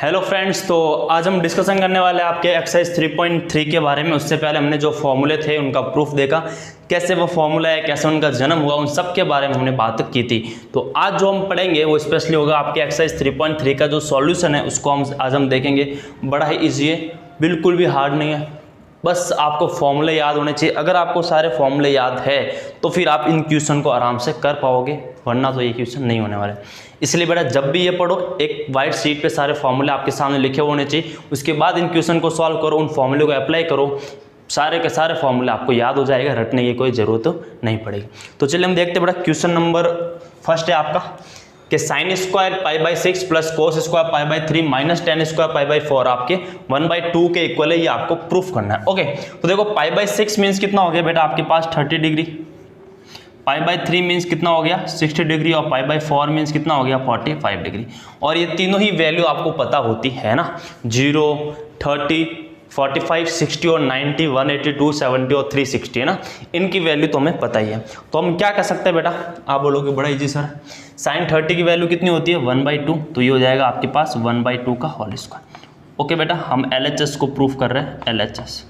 Hello friends, तो आज हम डिस्कशन करने वाले हैं आपके एक्सरसाइज 3.3 के बारे में। उससे पहले हमने जो फॉर्मूले थे उनका प्रूफ देखा, कैसे वो फॉर्मूला है, कैसे उनका जन्म हुआ, उन सब के बारे में हमने बात की थी। तो आज जो हम पढ़ेंगे वो स्पेशली होगा आपके एक्सरसाइज 3.3 का जो सॉल्यूशन है उसको आज हम देखेंगे। बड़ा ही ईजी है, बिल्कुल भी हार्ड नहीं है, बस आपको फॉर्मूले याद होने चाहिए। अगर आपको सारे फॉर्मूले याद है तो फिर आप इन क्वेश्चन को आराम से कर पाओगे, वरना तो ये क्वेश्चन नहीं होने वाले। इसलिए बेटा जब भी ये पढ़ो, एक वाइट शीट पे सारे फॉर्मूले आपके सामने लिखे होने चाहिए। उसके बाद इन क्वेश्चन को सॉल्व करो, उन फॉर्मूले को अप्लाई करो, सारे के सारे फॉर्मूले आपको याद हो जाएगा, रटने की कोई ज़रूरत तो नहीं पड़ेगी। तो चलिए हम देखते हैं बेटा, क्वेश्चन नंबर फर्स्ट है आपका कि sine square π/6 plus cos square π/3 minus tan square π/4 आपके 1/2 के इक्वल है। ये आपको प्रूफ करना है। ओके, तो देखो π/6 मीन्स कितना हो गया बेटा आपके पास 30 डिग्री, π/3 मीन्स कितना हो गया 60 डिग्री, और π/4 मीन्स कितना हो गया 45 डिग्री। और ये तीनों ही वैल्यू आपको पता होती है ना, 0, 30, 45, 60 और 90, 182, 70 और 360 है ना, इनकी वैल्यू तो हमें पता ही है। तो हम क्या कर सकते हैं बेटा, आप बोलोगे बड़ा इजी सर, साइन 30 की वैल्यू कितनी होती है 1/2, तो ये हो जाएगा आपके पास 1/2 का होल स्क्वायर। ओके बेटा, हम LHS को प्रूफ कर रहे हैं, LHS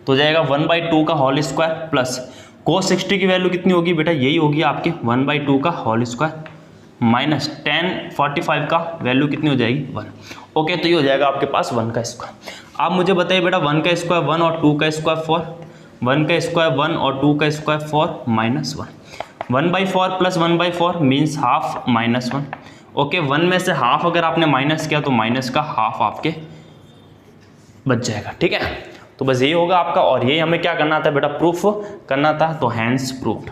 तो जाएगा 1/2 का होल स्क्वायर प्लस cos 60 की वैल्यू कितनी होगी बेटा, यही होगी आपके 1/2 का होल स्क्वायर माइनस tan 45 का वैल्यू कितनी हो जाएगी 1। ओके, तो ये हो जाएगा आपके पास 1 का स्क्वायर। आप मुझे बताइए बेटा 1 का स्क्वायर 1 और 2 का स्क्वायर 4, 1 का स्क्वायर 1 और 2 का square 4 minus 1, 1/4 plus 1/4 means half minus 1। Okay, 1 में से हाफ अगर आपने माइनस किया तो माइनस का हाफ आपके बच जाएगा। ठीक है, तो बस यही होगा आपका, और यही हमें क्या करना था बेटा, प्रूफ करना था, तो हैंस प्रूफ्ड।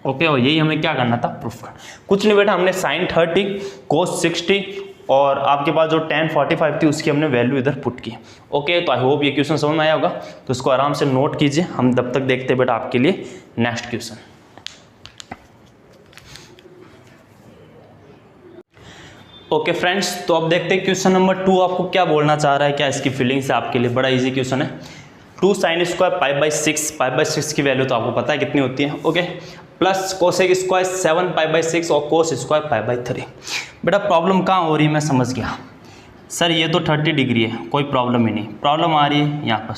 ओके, और यही हमें क्या करना था, प्रूफ करना। कुछ नहीं बेटा, हमने साइन 30 cos 60 और आपके पास जो tan 45 थी उसकी हमने वैल्यू इधर पुट की। ओके, तो आई होप ये क्वेश्चन समझ में आया होगा, तो इसको आराम से नोट कीजिए। हम तब तक देखते हैं बेटा आपके लिए नेक्स्ट क्वेश्चन। ओके फ्रेंड्स, तो अब देखते हैं क्वेश्चन नंबर 2 आपको क्या बोलना चाह रहा है, क्या इसकी फीलिंग्स है आपके लिए। बड़ा इजी क्वेश्चन है। 2 साइन स्क्वायर π/6 की वैल्यू तो आपको पता है कितनी होती है। ओके, प्लस कोसेक स्क्वायर 7 π/6 और कोस स्क्वायर π/3। बेटा प्रॉब्लम कहाँ हो रही है, मैं समझ गया सर, ये तो 30 डिग्री है, कोई प्रॉब्लम ही नहीं। प्रॉब्लम आ रही है यहाँ पर,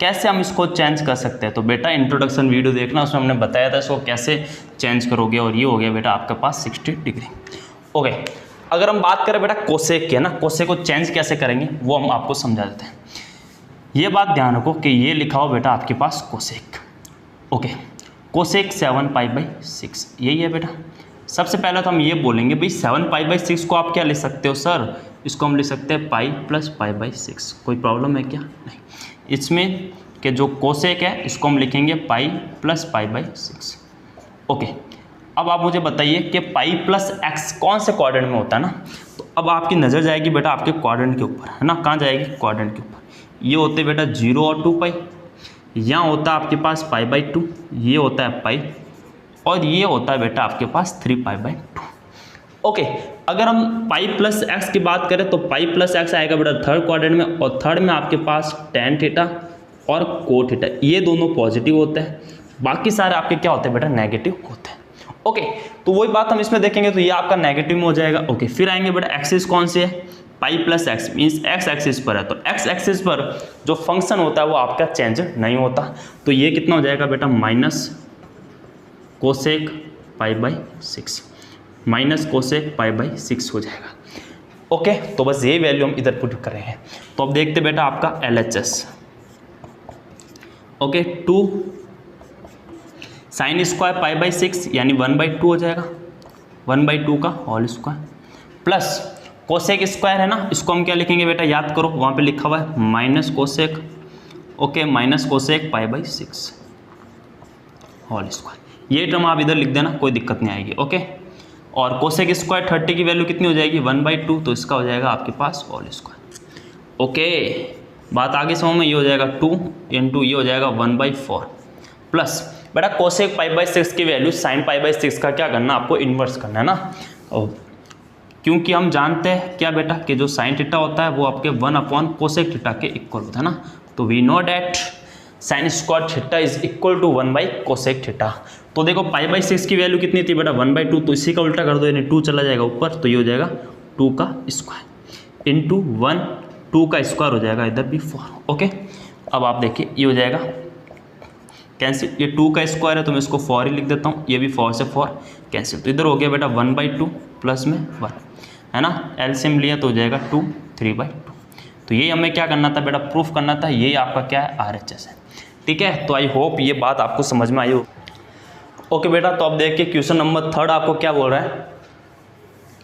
कैसे हम इसको चेंज कर सकते हैं। तो बेटा इंट्रोडक्शन वीडियो देखना, उसमें हमने बताया था इसको कैसे चेंज करोगे, और ये हो गया बेटा आपके पास 60 डिग्री। ओके, अगर हम बात करें बेटा कोसेक की ना, कोसेक को चेंज कैसे करेंगे वो हम आपको समझा देते हैं। ये बात ध्यान रखो कि ये लिखा हो बेटा आपके पास कोसेक। ओके, कोसेक 7 π/6 यही है बेटा। सबसे पहले तो हम ये बोलेंगे भाई 7 π/6 को आप क्या लिख सकते हो सर, इसको हम लिख सकते हैं पाई प्लस π/6। कोई प्रॉब्लम है क्या, नहीं। इसमें कि जो कोसेक है इसको हम लिखेंगे पाई प्लस π/6। ओके, अब आप मुझे बताइए कि पाई प्लस एक्स कौन से क्वाड्रेंट में होता है ना, तो अब आपकी नज़र जाएगी बेटा आपके क्वाड्रेंट के ऊपर, है ना। कहाँ जाएगी, क्वाड्रेंट के ऊपर। ये होते बेटा 0 और 2 पाई, यहाँ होता है आपके पास π/2, ये होता है पाई, और ये होता है बेटा आपके पास 3π/2। ओके, अगर हम पाई प्लस एक्स की बात करें तो पाई प्लस एक्स आएगा बेटा थर्ड क्वाड्रेंट में, और थर्ड में आपके पास tan थीटा और कोट थीटा, ये दोनों पॉजिटिव होते हैं, बाकी सारे आपके क्या होते हैं बेटा, नेगेटिव होते हैं। ओके, तो वही बात हम इसमें देखेंगे, तो ये आपका नेगेटिव में हो जाएगा। ओके, फिर आएंगे बेटा एक्सिस कौन सी है, pi plus x means x axis पर है, तो एक्स एक्सिस पर जो फंक्शन होता है वो आपका चेंज नहीं होता, तो ये कितना हो जाएगा बेटा माइनस कोसेक π/6, माइनस कोसेक π/6 हो जाएगा। ओके, तो बस ये वैल्यू हम इधर पुट कर रहे हैं। तो अब देखते बेटा आपका LHS। ओके, 2 साइन स्क्वायर π/6 यानी 1/2 हो जाएगा, 1/2 का whole square plus cosec square है ना, इसको हम क्या लिखेंगे बेटा, याद करो वहाँ पे लिखा हुआ है minus cosec. Okay, minus cosec π/6 whole square, ये टर्म आप इधर लिख देना, कोई दिक्कत नहीं आएगी। ओके, और कोसेक स्क्वायर 30 की वैल्यू कितनी हो जाएगी 1/2, तो इसका हो जाएगा आपके पास होल स्क्वायर। ओके, बात आगे समझ में, ये हो जाएगा 2 × ये हो जाएगा 1/4 प्लस बेटा कोसेक π/6 की वैल्यू साइन π/6 का क्या करना, आपको इन्वर्स करना है ना। क्योंकि हम जानते हैं क्या बेटा कि जो साइन थीटा होता है वो आपके 1/कोसेक थीटा के इक्वल होता है ना, तो we know that sine square theta is equal to 1 by cosec theta. तो देखो पाई बाई 6 की वैल्यू कितनी थी बेटा 1/2, तो इसी का उल्टा कर दो, यानी 2 चला जाएगा ऊपर, तो ये हो जाएगा 2 का स्क्वायर इंटू 1, 2 का स्क्वायर हो जाएगा इधर भी 4। ओके, अब आप देखिए ये हो जाएगा कैंसिल, ये 2 का स्क्वायर है तो मैं इसको 4 ही लिख देता हूँ, ये भी 4 से 4 कैंसिल, तो इधर हो गया बेटा 1/2 प्लस में 1 है ना, एलसीएम लिया तो हो जाएगा 2, 3/2। तो ये हमें क्या करना था बेटा, प्रूफ करना था, ये आपका क्या है RHS है। ठीक है, तो आई होप ये बात आपको समझ में आई हो। ओके बेटा, तो अब देखिए क्वेश्चन नंबर 3 आपको क्या बोल रहा है,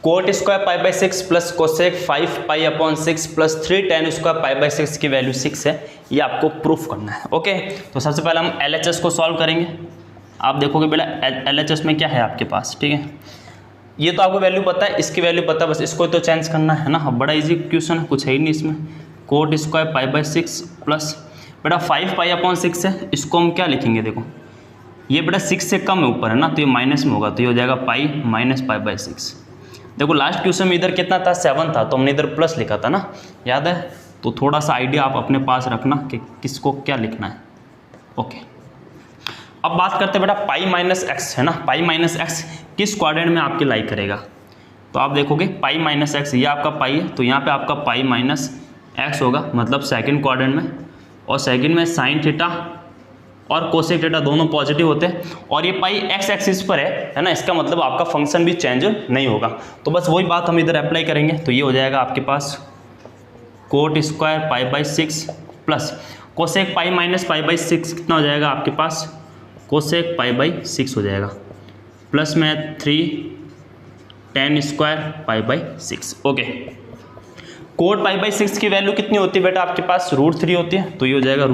coat square pi by 6 plus cosec 5 pi upon 6 plus 3 tan square pi by 6 की वैल्यू 6 है, ये आपको प्रूफ करना है। ओके, तो सबसे पहले हम LHS को सॉल्व करेंगे। आप देखोगे बेटा LHS में क्या है आपके पास, ठीक है, ये तो आपको वैल्यू पता है, इसकी वैल्यू पता है, बस इसको तो चेंज करना है ना। बड़ा इजी क्वेश्चन है, कुछ है ही नहीं इसमें। Coat square pi by 6 plus बेटा 5 पाई अपॉन 6 है, इसको हम क्या लिखेंगे, देखो ये बेटा 6 से कम है ऊपर है ना, तो ये माइनस में होगा, तो ये हो जाएगा पाई माइनस पाई बाई 6। देखो लास्ट क्वेश्चन में इधर कितना था 7 था, तो हमने इधर प्लस लिखा था ना, याद है, तो थोड़ा सा आइडिया आप अपने पास रखना कि किसको क्या लिखना है। ओके, अब बात करते हैं बेटा पाई माइनस एक्स है ना, पाई माइनस एक्स किस क्वाड्रेंट में आपके लाई करेगा, तो आप देखोगे पाई माइनस एक्स, ये आपका पाई है, तो यहाँ पे आपका पाई माइनस एक्स होगा, मतलब सेकंड क्वाड्रेंट में, और सेकंड में साइन थीटा और कोसेक थीटा दोनों पॉजिटिव होते हैं, और ये पाई एक्स एक्सिस पर है ना, इसका मतलब आपका फंक्शन भी चेंज नहीं होगा। तो बस वही बात हम इधर अप्लाई करेंगे, तो ये हो जाएगा आपके पास cot square pi by 6 plus cosec pi minus pi by 6 कितना हो जाएगा आपके पास, कोसेक पाई बाई 6 हो जाएगा, प्लस में 3 tan square pi by 6। Okay, coat pi by 6 की वैल्यू कितनी होती है बेटा आपके पास, √3 होती है, तो ये हो जाएगा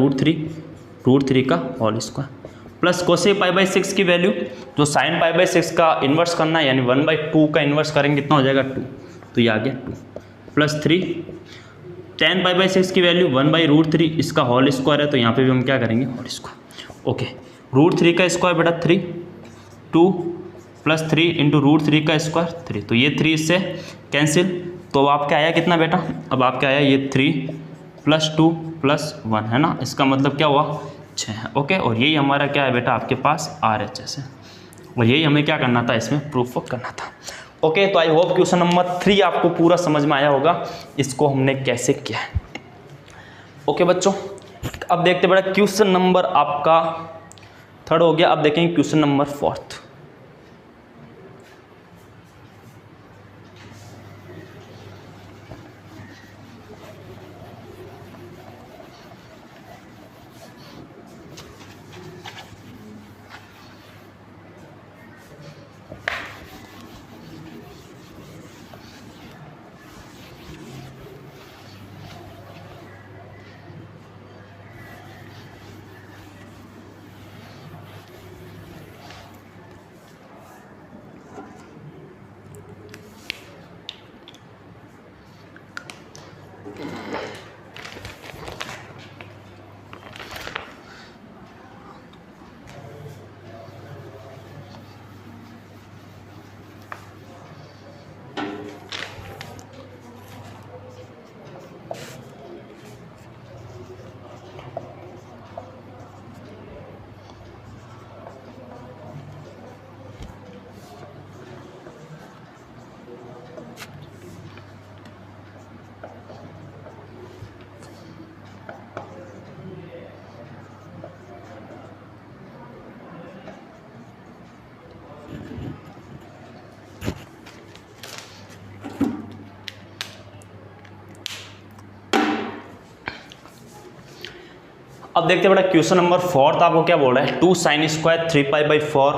√3 का whole square, plus cosec pi by 6 की वैल्यू जो साइन पाई बाई 6 का इन्वर्स करना है, यानी 1/2 का इन्वर्स करेंगे, कितना हो जाएगा 2, तो ये आ गया 2 प्लस 3 tan पाई बाई 6 की वैल्यू 1/√3, इसका होल स्क्वायर है, तो यहाँ पे भी हम क्या करेंगे होल स्क्वायर। ओके, √3 का स्क्वायर बेटा 3, 2 प्लस 3 इंटू √3 का स्क्वायर 3, तो ये 3 इससे कैंसिल, तो आप क्या आया कितना बेटा, अब आपका आया ये 3 प्लस 2 प्लस 1 है ना, इसका मतलब क्या हुआ 6। ओके, और यही हमारा क्या है बेटा आपके पास RHS है, और यही हमें क्या करना था, इसमें प्रूफ करना था। ओके, तो आई होप क्वेश्चन नंबर 3 आपको पूरा समझ में आया होगा, इसको हमने कैसे किया है। ओके बच्चों, अब देखते बेटा क्वेश्चन नंबर आपका 3 हो गया, अब देखेंगे क्वेश्चन नंबर 4। अब देखते हैं बेटा क्वेश्चन नंबर 4 आपको क्या बोल रहा है, 2 sine square 3 pi by 4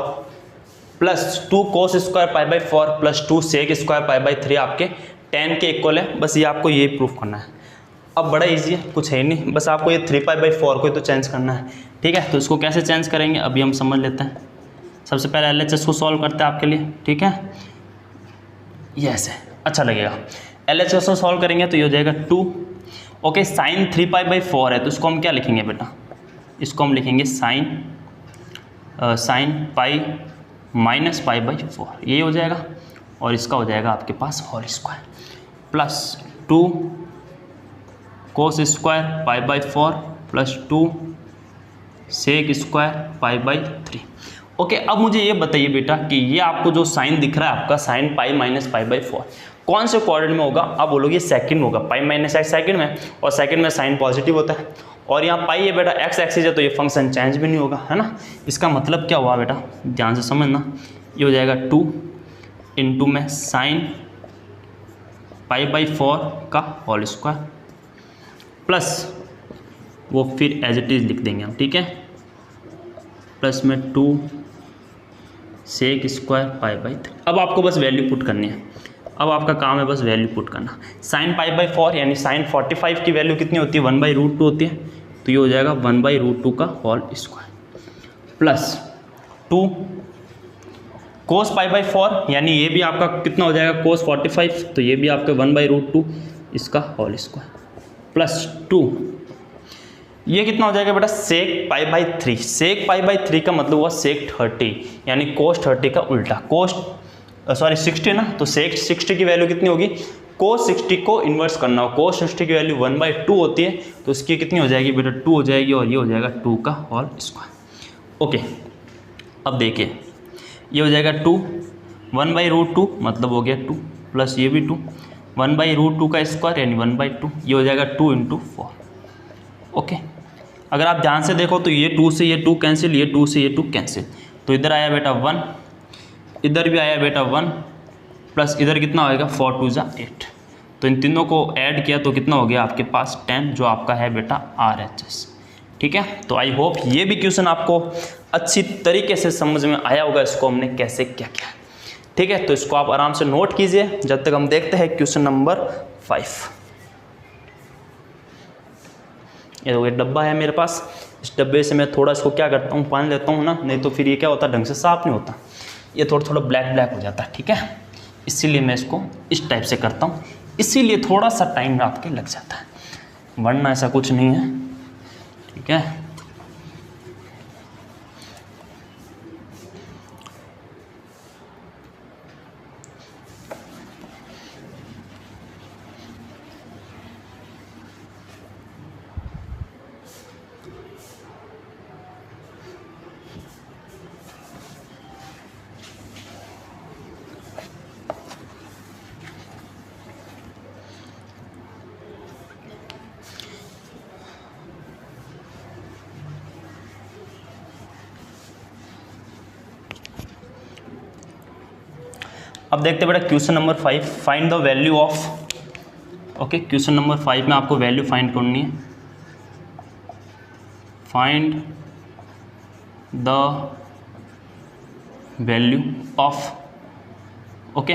plus 2 cos square pi by 4 plus 2 sec square pi by 3 आपके tan के इक्वल है। बस ये आपको ये प्रूफ करना है। अब बड़ा इजी है, कुछ है नहीं, बस आपको ये 3 पाई बाई 4 को ही तो चेंज करना है। ठीक है, तो इसको कैसे चेंज करेंगे अभी हम समझ लेते हैं। सबसे पहले LHS को सॉल्व करते हैं आपके लिए। ठीक है, ये ऐसे अच्छा लगेगा। LHS को सॉल्व करेंगे तो ये हो जाएगा 2। ओके, साइन 3 पाई बाई 4 है तो इसको हम क्या लिखेंगे बेटा, इसको हम लिखेंगे sine pi minus pi by 4, ये हो जाएगा। और इसका हो जाएगा आपके पास whole square plus 2 cos square pi by 4 plus 2 sec square pi by 3। Okay, अब मुझे ये बताइए बेटा कि ये आपको जो साइन दिख रहा है आपका sign pi minus pi by 4 कौन से क्वाड्रेंट में होगा? आप बोलोगे सेकंड में होगा, पाई माइनस एक्स सेकंड में, और सेकंड में साइन पॉजिटिव होता है, और यहाँ पाई है बेटा एक्स एक्सिस है तो ये फंक्शन चेंज भी नहीं होगा, है ना। इसका मतलब क्या हुआ बेटा, ध्यान से समझना, ये हो जाएगा 2 इंटू में साइन पाई बाई 4 का होल स्क्वायर प्लस वो फिर एज इट इज़ लिख देंगे हम, ठीक है, प्लस में 2 सेक स्क्वायर पाई बाई 3। अब आपको बस वैल्यू पुट करनी है, अब आपका काम है बस वैल्यू पुट करना। साइन पाई बाई 4 यानी साइन 45 की वैल्यू कितनी होती है? 1/√2 होती है, तो ये हो जाएगा 1/√2 का whole square plus 2 cos pi by 4 यानी ये भी आपका कितना हो जाएगा कोस 45, तो ये भी आपका 1/√2 इसका होल स्क्वायर प्लस 2 ये कितना हो जाएगा बेटा सेक पाई बाई 3। सेक पाई बाई 3 का मतलब हुआ सेक 30 यानी कोस 30 का उल्टा, कोस 60 ना, तो सेक 60 की वैल्यू कितनी होगी? कोस 60 को इन्वर्स करना हो, कोस 60 की वैल्यू 1/2 होती है, तो इसकी कितनी हो जाएगी बेटा 2 हो जाएगी, और ये हो जाएगा 2 का होल स्क्वायर। ओके, अब देखिए ये हो जाएगा 2 1/√2 मतलब हो गया 2 प्लस ये भी 2 1/√2 का स्क्वायर यानी 1/2, ये हो जाएगा 2 × 4। ओके, अगर आप ध्यान से देखो तो ये 2 से ये 2 कैंसिल, ये 2 से ये 2 कैंसिल, तो इधर आया बेटा 1, इधर भी आया बेटा 1 प्लस इधर कितना होएगा 4 × 2 = 8, तो इन तीनों को ऐड किया तो कितना हो गया आपके पास 10, जो आपका है बेटा RHS। ठीक है, तो आई होप ये भी क्वेश्चन आपको अच्छी तरीके से समझ में आया होगा, इसको हमने कैसे क्या किया। ठीक है, तो इसको आप आराम से नोट कीजिए जब तक हम देखते हैं क्वेश्चन नंबर 5। ये तो एक डब्बा है मेरे पास, इस डब्बे से मैं थोड़ा इसको क्या करता हूँ पानी लेता हूँ ना, नहीं तो फिर ये क्या होता है ढंग से साफ नहीं होता, ये थोड़ा थोड़ा ब्लैक ब्लैक हो जाता है। ठीक है, इसीलिए मैं इसको इस टाइप से करता हूँ, इसीलिए थोड़ा सा टाइम आपके लग जाता है, वरना ऐसा कुछ नहीं है। ठीक है, अब देखते हैं बेटा question number 5, find the value of. Okay, question number 5 में आपको वैल्यू फाइंड करनी है। Find the value of. Okay,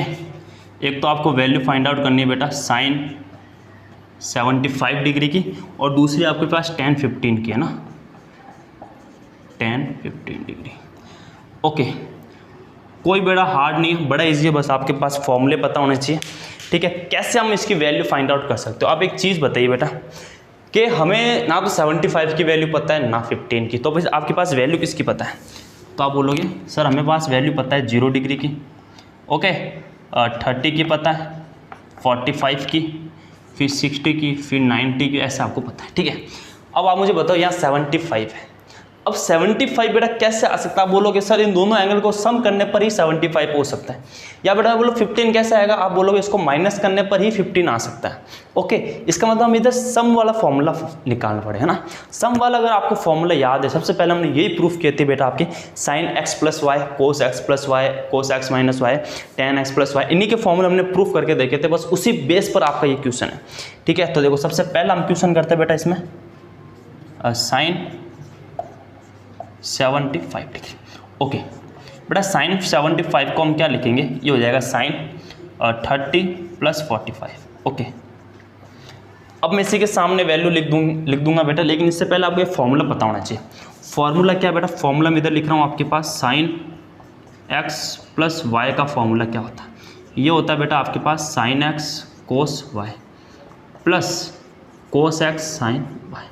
एक तो आपको वैल्यू फाइंड आउट करनी है बेटा साइन 75 डिग्री की, और दूसरी आपके पास tan 15 की है ना, tan 15 डिग्री। ओके, कोई बड़ा हार्ड नहीं है, बड़ा इजी है, बस आपके पास फॉर्मूले पता होने चाहिए। ठीक है, कैसे हम इसकी वैल्यू फाइंड आउट कर सकते हो? आप एक चीज़ बताइए बेटा कि हमें ना तो 75 की वैल्यू पता है ना 15 की, तो बस आपके पास वैल्यू किसकी पता है? तो आप बोलोगे सर हमें पास वैल्यू पता है 0 डिग्री की, ओके, 30 की पता है, 45 की, फिर 60 की, फिर 90 की, ऐसा आपको पता है। ठीक है, अब आप मुझे बताओ यहाँ 75 है, अब 75 बेटा कैसे आ सकता है? आप बोलोगे सर इन दोनों एंगल को सम करने पर ही 75 हो सकता है, या बेटा बोलो 15 कैसे आएगा? आप बोलोगे इसको माइनस करने पर ही 15 आ सकता है। ओके, इसका मतलब हम इधर सम वाला फॉर्मूला निकालना पड़े, है ना। सम वाला अगर आपको फॉर्मूला याद है, सबसे पहले हमने यही प्रूफ किए थे बेटा आपके sine x plus y, cos x plus y, cos x minus y, tan x plus y, इन्हीं के फॉर्मूले हमने प्रूफ करके देखे थे, बस उसी बेस पर आपका ये क्वेश्चन है। ठीक है, तो देखो सबसे पहला हम क्वेश्चन करते हैं बेटा इसमें साइन 75 डिग्री। ओके बेटा, साइन 75 को हम क्या लिखेंगे? ये हो जाएगा साइन 30 + 45। ओके, अब मैं इसी के सामने वैल्यू लिख दूंगा बेटा, लेकिन इससे पहले आपको ये फॉर्मूला पता होना चाहिए। फॉर्मूला क्या बेटा? फॉर्मूला मैं इधर लिख रहा हूँ आपके पास, साइन x + y का फॉर्मूला क्या होता है? ये होता है बेटा आपके पास sine x cos y plus cos x sine y,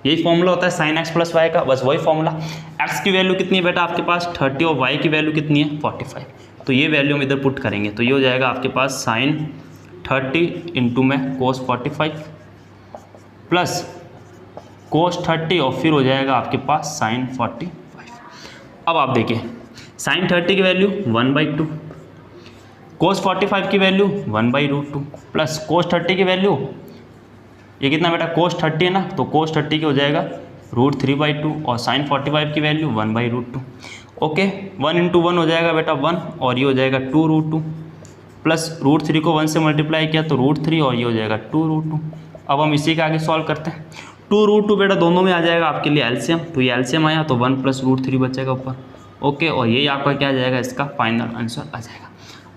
यही फॉर्मूला होता है साइन x + y का, बस वही फॉर्मूला। x की वैल्यू कितनी है बेटा आपके पास 30, और y की वैल्यू कितनी है 45, तो ये वैल्यू हम इधर पुट करेंगे, तो ये हो जाएगा आपके पास साइन 30 इंटू में कोस 45 प्लस cos 30 और फिर हो जाएगा आपके पास sin 45। अब आप देखिए sin 30 की वैल्यू 1/2, cos 45 की वैल्यू 1/√2 प्लस cos 30 की वैल्यू ये कितना बेटा cos 30 है ना, तो cos 30 की हो जाएगा √3/2 और sin 45 की वैल्यू 1/√2। ओके 1 × 1 हो जाएगा बेटा 1 और ये हो जाएगा 2√2 प्लस √3 को 1 से मल्टीप्लाई किया तो √3 और ये हो जाएगा 2√2। अब हम इसी के आगे सॉल्व करते हैं। 2√2 बेटा दोनों में आ जाएगा आपके लिए एलसीएम, तो ये एलसीएम आया तो 1 + √3 बचेगा ऊपर। ओके और यही आपका क्या आ जाएगा, इसका फाइनल आंसर आ जाएगा।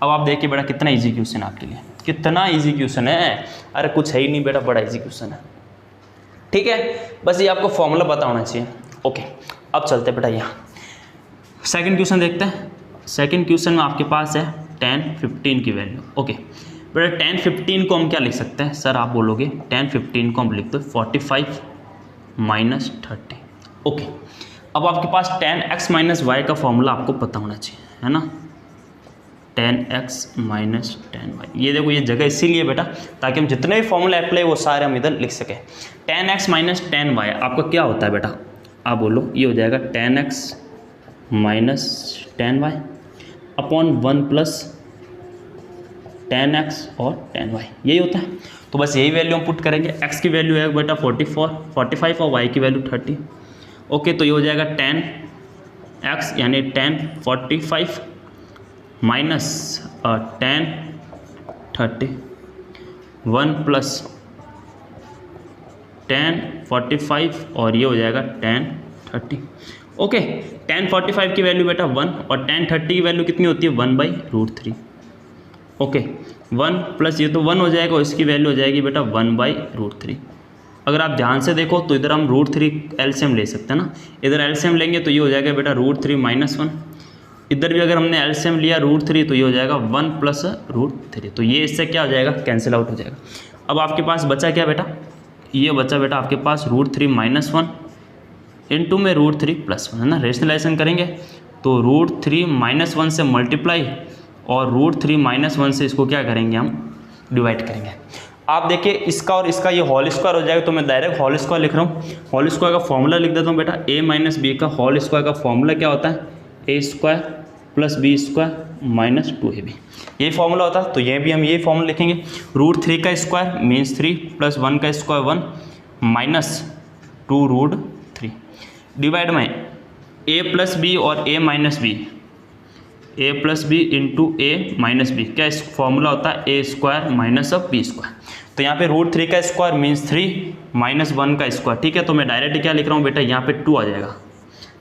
अब आप देखिए बेटा कितना ईजी क्वेश्चन है आपके लिए, कितना ईजी क्वेश्चन है। अरे कुछ है ही नहीं बेटा, बड़ा ईजी क्वेश्चन है। ठीक है, बस ये आपको फॉर्मूला पता होना चाहिए। ओके अब चलते बेटा यहाँ सेकंड क्वेश्चन देखते हैं। सेकंड क्वेश्चन में आपके पास है tan 15 की वैल्यू। ओके बेटा tan 15 को हम क्या लिख सकते हैं सर, आप बोलोगे tan 15 को हम लिख दो 45 - 30। ओके अब आपके पास tan x - y का फॉर्मूला आपको पता होना चाहिए, है ना, tan x - tan y। ये देखो ये जगह इसीलिए बेटा ताकि हम जितने भी फॉर्मूला अप्लाई वो सारे हम इधर लिख सकें। tan x - tan y आपका क्या होता है बेटा, आप बोलो, ये हो जाएगा tan x - tan y upon 1 + tan x और tan y, यही होता है। तो बस यही वैल्यू हम पुट करेंगे। x की वैल्यू है बेटा 45 और y की वैल्यू 30। ओके तो ये हो जाएगा tan x यानी tan 45 माइनस tan 30 1 + tan 45 और ये हो जाएगा tan 30। ओके tan 45 की वैल्यू बेटा 1 और tan 30 की वैल्यू कितनी होती है 1/√3। ओके 1 प्लस ये तो 1 हो जाएगा और इसकी वैल्यू हो जाएगी बेटा 1/√3। अगर आप ध्यान से देखो तो इधर हम √3 एलसीएम ले सकते हैं ना, इधर एलसीएम लेंगे तो ये हो जाएगा बेटा √3 - 1। इधर भी अगर हमने एलसीएम लिया √3 तो ये हो जाएगा 1 + √3, तो ये इससे क्या हो जाएगा, कैंसिल आउट हो जाएगा। अब आपके पास बचा क्या बेटा, ये बचा बेटा आपके पास √3 - 1 इंटू में √3 + 1, है ना। रेशनलाइजेशन करेंगे तो √3 - 1 से मल्टीप्लाई और √3 - 1 से इसको क्या करेंगे, हम डिवाइड करेंगे। आप देखिए इसका और इसका ये होल स्क्वायर हो जाएगा, तो मैं डायरेक्ट होल स्क्वायर लिख रहा हूँ। होल स्क्वायर का फॉर्मूला लिख देता हूँ बेटा, a - b का होल स्क्वायर का फॉर्मूला क्या होता है, a² + b² - 2ab, यही फॉर्मूला होता है। तो ये भी हम यही फॉर्मूला लिखेंगे। √3 का स्क्वायर मीन्स 3 + 1 का स्क्वायर 1 - 2√3 डिवाइड में a + b और a - b, a + b into a - b, क्या इस फॉर्मूला होता है a² - b²। तो यहाँ पे √3 का स्क्वायर मीन्स 3 - 1 का स्क्वायर। ठीक है, तो मैं डायरेक्ट क्या लिख रहा हूँ बेटा, यहाँ पे 2 आ जाएगा,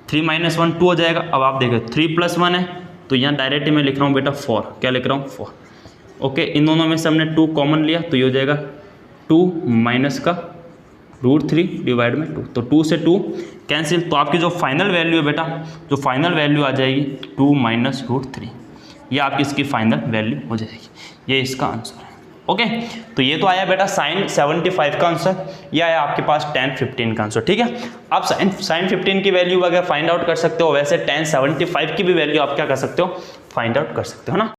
3 - 1 2 हो जाएगा। अब आप देखो 3 + 1 है तो यहाँ डायरेक्ट मैं लिख रहा हूँ बेटा 4, क्या लिख रहा हूँ 4। ओके इन दोनों में से हमने 2 कॉमन लिया तो ये हो जाएगा 2 माइनस का √3 डिवाइड में 2, तो 2 से 2 कैंसिल। तो आपकी जो फाइनल वैल्यू है बेटा, जो फाइनल वैल्यू आ जाएगी 2 - √3, ये आपकी इसकी फाइनल वैल्यू हो जाएगी। ये इसका आंसर है। ओके तो ये तो आया बेटा sin 75 का आंसर, ये आया आपके पास tan 15 का आंसर। ठीक है, आप sin 15 की वैल्यू अगर फाइंड आउट कर सकते हो, वैसे tan 75 की भी वैल्यू आप क्या कर सकते हो, फाइंड आउट कर सकते हो ना।